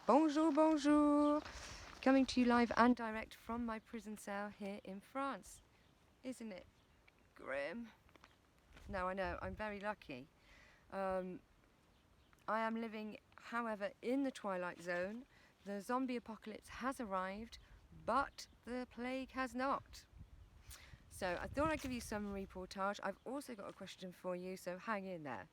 Bonjour, bonjour. Coming to you live and direct from my prison cell here in France. Isn't it grim? No, I know, I'm very lucky. I am living, however, in the Twilight Zone. The zombie apocalypse has arrived, but the plague has not. So I thought I'd give you some reportage. I've also got a question for you, so hang in there.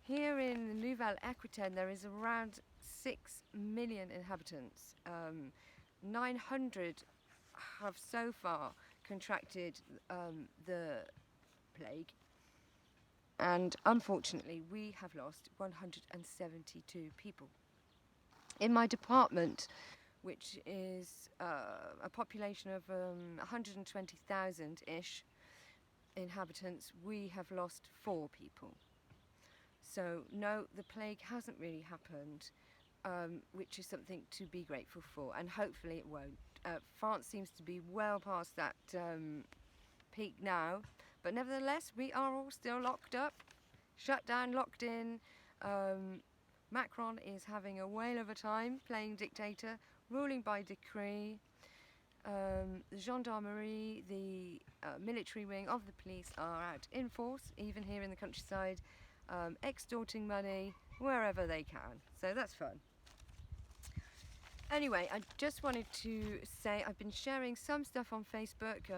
Here in the Nouvelle-Aquitaine, there is around 6 million inhabitants. 900 have so far contracted the plague, and unfortunately we have lost 172 people. In my department, which is a population of 120,000-ish inhabitants, we have lost 4 people. So no, the plague hasn't really happened, which is something to be grateful for, and hopefully it won't. France seems to be well past that peak now, but nevertheless we are all still locked up, shut down, locked in. Macron is having a whale of a time playing dictator, ruling by decree. The gendarmerie, the military wing of the police are out in force, even here in the countryside, extorting money wherever they can. So that's fun. Anyway, I just wanted to say I've been sharing some stuff on Facebook,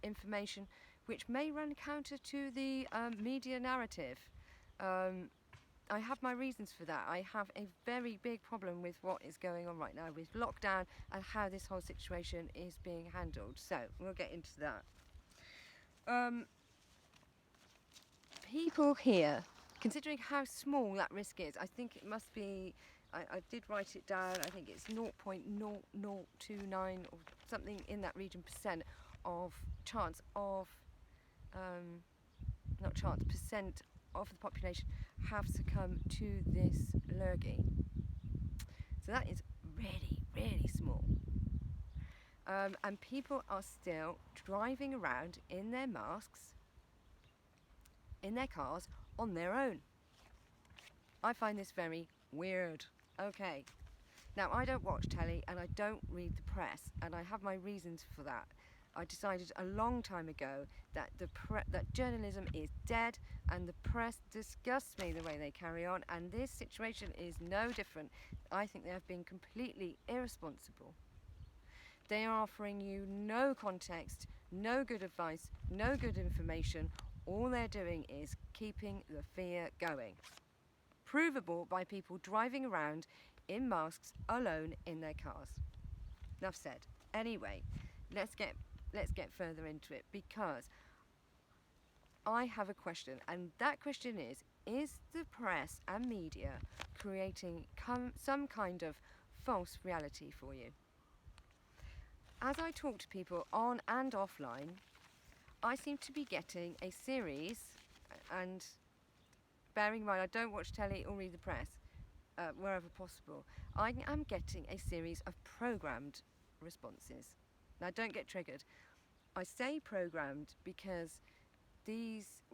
information which may run counter to the media narrative. I have my reasons for that. I have a very big problem with what is going on right now with lockdown and how this whole situation is being handled. So we'll get into that. People here, considering how small that risk is, I think it must be, I did write it down, I think it's 0.0029 or something in that region percent of chance of, not chance, percent of the population have succumbed to this lurgy. So that is really, really small. And people are still driving around in their masks, in their cars, on their own. I find this very weird. Okay. Now, I don't watch telly and I don't read the press, and I have my reasons for that. I decided a long time ago that that journalism is dead, and the press disgusts me the way they carry on, and this situation is no different. I think they have been completely irresponsible. They are offering you no context, no good advice, no good information. All they're doing is keeping the fear going. Provable by people driving around in masks alone in their cars. Enough said. Anyway, let's get further into it, because I have a question, and that question is the press and media creating some kind of false reality for you? As I talk to people on and offline, I seem to be getting a series, and bearing in mind I don't watch telly or read the press, wherever possible, I am getting a series of programmed responses. Now, don't get triggered. I say programmed because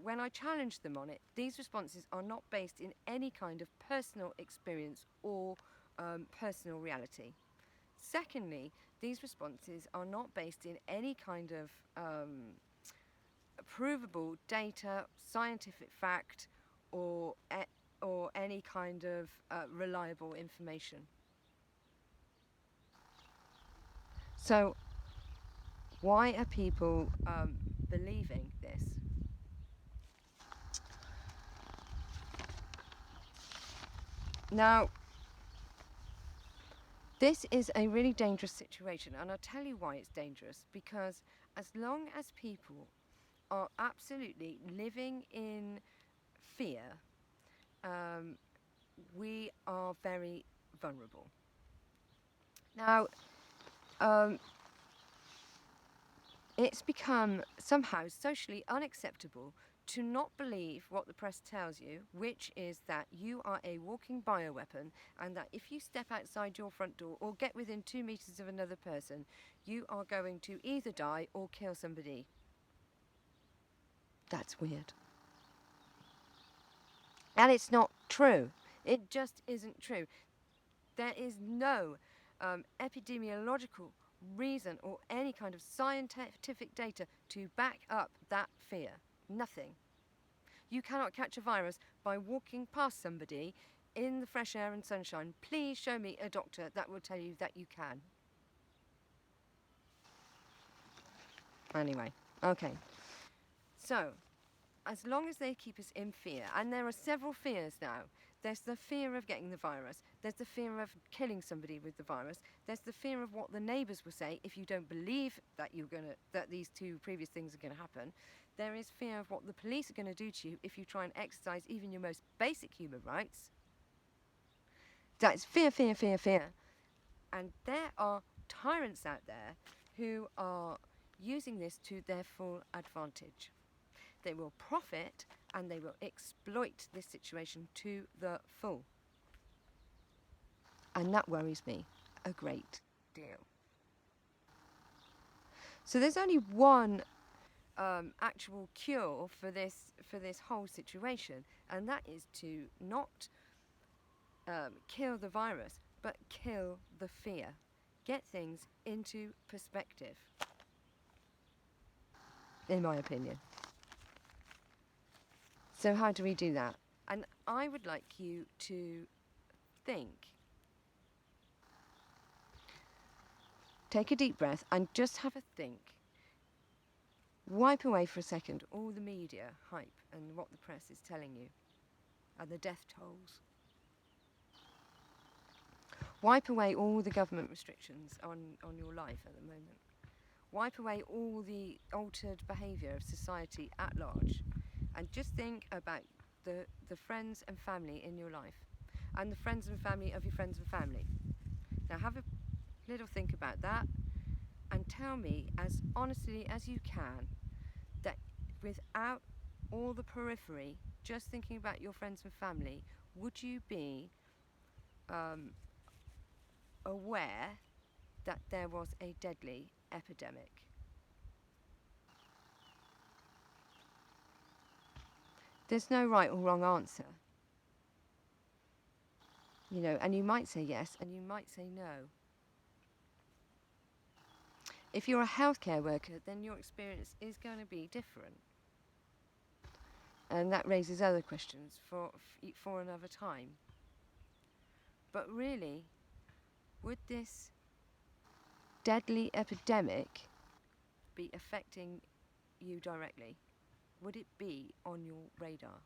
when I challenge them on it, these responses are not based in any kind of personal experience or personal reality. Secondly, these responses are not based in any kind of provable data, scientific fact, or any kind of reliable information. So why are people believing this? Now, this is a really dangerous situation, and I'll tell you why it's dangerous. Because as long as people are absolutely living in fear, we are very vulnerable. Now, it's become somehow socially unacceptable to not believe what the press tells you, which is that you are a walking bioweapon, and that if you step outside your front door or get within 2 meters of another person, you are going to either die or kill somebody. That's weird. And it's not true. It just isn't true. There is no epidemiological reason or any kind of scientific data to back up that fear. Nothing. You cannot catch a virus by walking past somebody in the fresh air and sunshine. Please show me a doctor that will tell you that you can. Anyway, okay. So, as long as they keep us in fear, and there are several fears now. There's the fear of getting the virus. There's the fear of killing somebody with the virus. There's the fear of what the neighbours will say if you don't believe that that these two previous things are going to happen. There is fear of what the police are going to do to you if you try and exercise even your most basic human rights. That's fear, fear, fear, fear. And there are tyrants out there who are using this to their full advantage. They will profit and they will exploit this situation to the full. And that worries me a great deal. So there's only one actual cure for this whole situation, and that is to not kill the virus, but kill the fear. Get things into perspective, in my opinion. So how do we do that? And I would like you to think. Take a deep breath and just have a think. Wipe away for a second all the media hype and what the press is telling you and the death tolls. Wipe away all the government restrictions on your life at the moment. Wipe away all the altered behaviour of society at large. And just think about the friends and family in your life and the friends and family of your friends and family. Now have a little think about that and tell me as honestly as you can that without all the periphery, just thinking about your friends and family, would you be aware that there was a deadly epidemic? There's no right or wrong answer. You know, and you might say yes and you might say no. If you're a healthcare worker, then your experience is going to be different. And that raises other questions for another time. But really, would this deadly epidemic be affecting you directly? Would it be on your radar?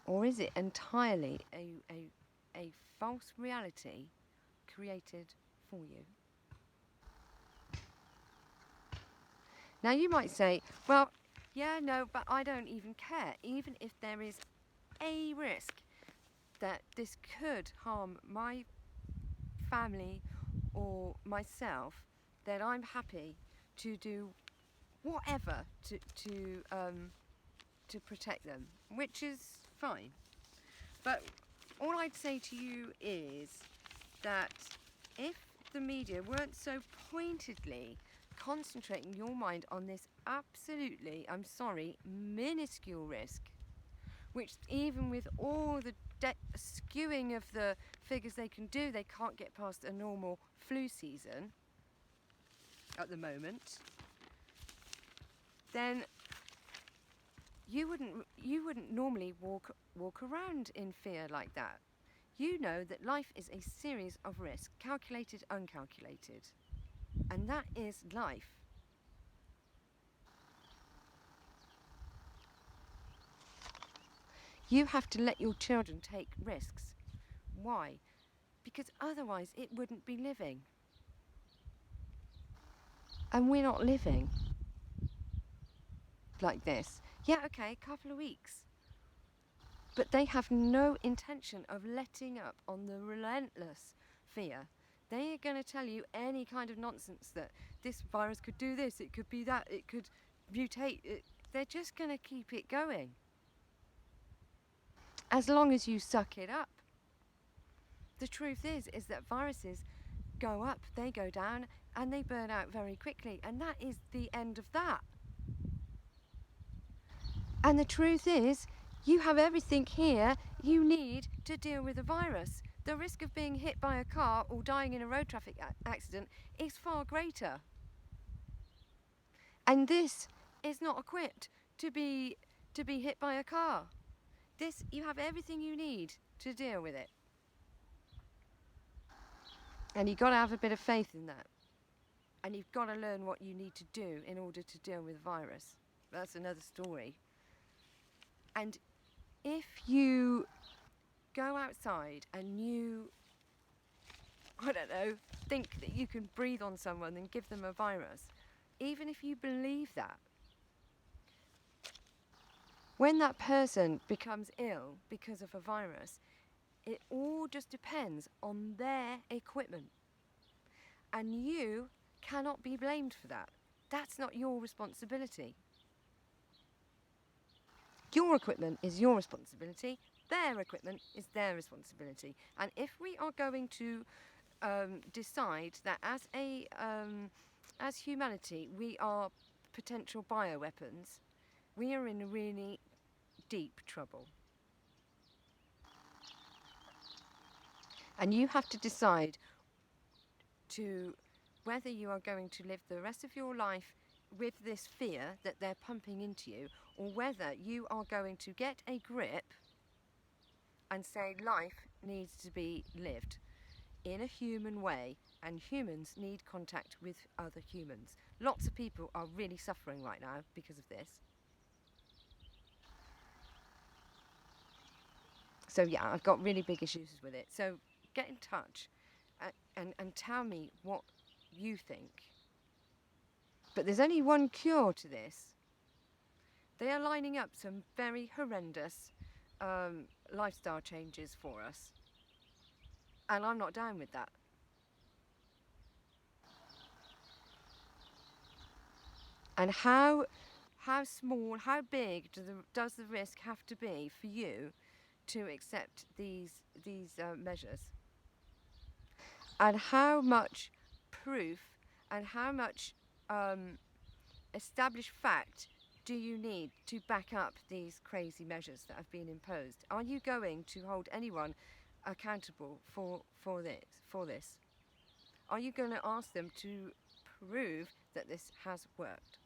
Or is it entirely a false reality created for you? Now you might say, well, yeah, no, but I don't even care. Even if there is a risk that this could harm my family or myself, then I'm happy to do whatever to protect them, which is fine. But all I'd say to you is that if the media weren't so pointedly concentrating your mind on this absolutely, I'm sorry, minuscule risk, which even with all the skewing of the figures they can do, they can't get past a normal flu season at the moment, then you wouldn't normally walk around in fear like that. You know that life is a series of risks, calculated, uncalculated, and that is life. You have to let your children take risks. Why? Because otherwise it wouldn't be living. And we're not living like this. Yeah, okay, a couple of weeks. But they have no intention of letting up on the relentless fear. They are going to tell you any kind of nonsense that this virus could do this, it could be that, it could mutate. They're just going to keep it going. As long as you suck it up. The truth is that viruses go up, they go down, and they burn out very quickly, and that is the end of that. And the truth is, you have everything here. you need to deal with a virus. The risk of being hit by a car or dying in a road traffic accident is far greater. And this is not equipped to be hit by a car. This, you have everything you need to deal with it. And you've got to have a bit of faith in that. And you've got to learn what you need to do in order to deal with the virus. That's another story. And if you go outside and you, I don't know, think that you can breathe on someone and give them a virus, even if you believe that, when that person becomes ill because of a virus, it all just depends on their equipment. And you cannot be blamed for that. That's not your responsibility. Your equipment is your responsibility. Their equipment is their responsibility. And if we are going to decide that as humanity we are potential bioweapons, we are in really deep trouble. And you have to decide whether you are going to live the rest of your life with this fear that they're pumping into you, or whether you are going to get a grip and say life needs to be lived in a human way, and humans need contact with other humans. Lots of people are really suffering right now because of this. So yeah, I've got really big issues with it. So get in touch and tell me what you think. But there's only one cure to this. They are lining up some very horrendous lifestyle changes for us. And I'm not down with that. And how small, how big does the risk have to be for you to accept these measures? And how much proof and how much established fact do you need to back up these crazy measures that have been imposed? Are you going to hold anyone accountable for this? Are you going to ask them to prove that this has worked?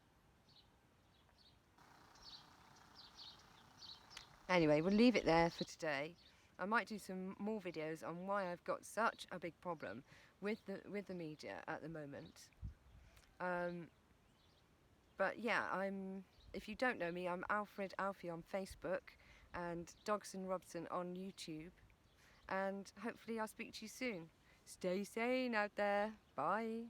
Anyway, we'll leave it there for today. I might do some more videos on why I've got such a big problem with the media at the moment. But yeah, if you don't know me, I'm Alfred Alfie on Facebook and Dogson Robson on YouTube. And hopefully I'll speak to you soon. Stay sane out there. Bye.